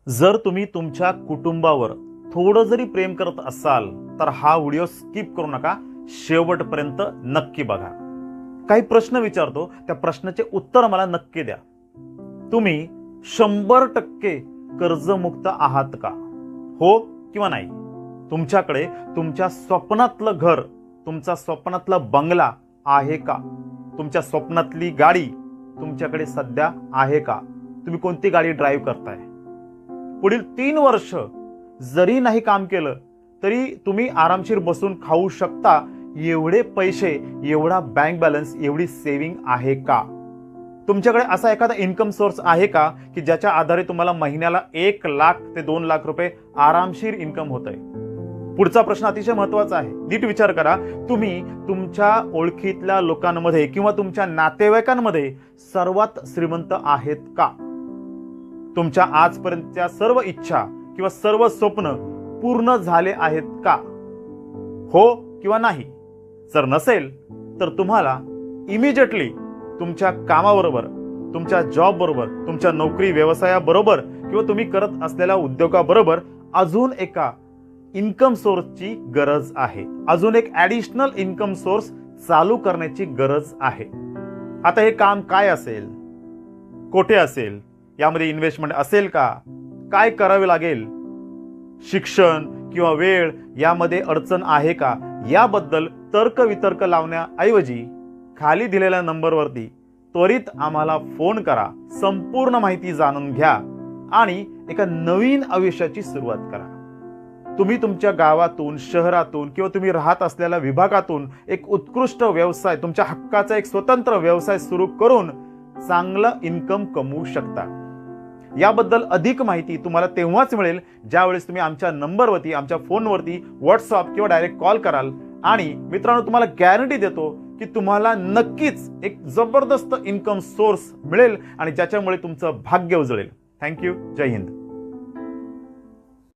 जर तुम्ही तुमच्या कुटुंबावर थोडं जरी प्रेम करत असाल तर हा व्हिडिओ स्किप करू नका, शेवटपर्यंत नक्की बघा. काही प्रश्न विचारतो, त्या प्रश्नाचे उत्तर मला नक्की द्या. तुम्ही 100% कर्जमुक्त आहात का? हो किंवा नाही? तुमच्याकडे तुमच्या स्वप्नातलं घर, तुमचा स्वप्नातला बंगला आहे का? तुमच्या स्वप्नातली गाडी तुमच्याकडे सध्या आहे का? तुम्ही कोणती गाडी ड्राईव्ह करताय? पुढील 3 वर्ष जरी नाही काम केलं तरी तुम्ही आरामशीर बसून खाऊ शकता एवढे पैसे, एवढा बँक बॅलन्स, एवढी सेव्हिंग आहे का? तुमच्याकडे असा एखादा इन्कम सोर्स आहे का की ज्याच्या आधारे तुम्हाला महिन्याला 1 लाख ते 2 लाख रुपये आरामशीर इन्कम होत आहे? पुढचा प्रश्न अतिशय महत्वाचा आहे. नीट विचार करा. तुम्ही तुमच्या ओळखीतल्या लोकांमध्ये किंवा तुमच्या नातेवाईकांमध्ये सर्वात श्रीमंत आहेत का? तुमच्या आजपर्यंतच्या सर्व इच्छा किंवा सर्व स्वप्न पूर्ण झाले आहेत का? हो किंवा नाही? जर नसेल तर तुम्हाला इमिजिएटली तुमच्या कामाबरोबर, तुमच्या जॉब बरोबर, तुमच्या नोकरी व्यवसायाबरोबर किंवा तुम्ही करत असलेल्या उद्योगाबरोबर अजून एका इन्कम सोर्सची गरज आहे. अजून एक ॲडिशनल इन्कम सोर्स चालू करण्याची गरज आहे. आता हे काम काय असेल? कोठे असेल? यामध्ये इन्व्हेस्टमेंट असेल का? काय करावे लागेल? शिक्षण किंवा वेळ यामध्ये अडचण आहे का? याबद्दल तर्कवितर्क लावण्याऐवजी खाली दिलेल्या नंबरवरती त्वरित आम्हाला फोन करा, संपूर्ण माहिती जाणून घ्या आणि एका नवीन आयुष्याची सुरुवात करा. तुम्ही तुमच्या गावातून, शहरातून किंवा तुम्ही राहत असलेल्या विभागातून एक उत्कृष्ट व्यवसाय, तुमच्या हक्काचा एक स्वतंत्र व्यवसाय सुरू करून चांगलं इन्कम कमवू शकता. याबद्दल अधिक माहिती तुम्हाला तेव्हाच मिळेल ज्यावेळेस तुम्ही आमच्या नंबरवरती, आमच्या फोनवरती व्हॉट्सअप किंवा डायरेक्ट कॉल कराल. आणि मित्रांनो, तुम्हाला गॅरंटी देतो की तुम्हाला नक्कीच एक जबरदस्त इन्कम सोर्स मिळेल आणि ज्याच्यामुळे तुमचं भाग्य उजळेल. थँक्यू. जय हिंद.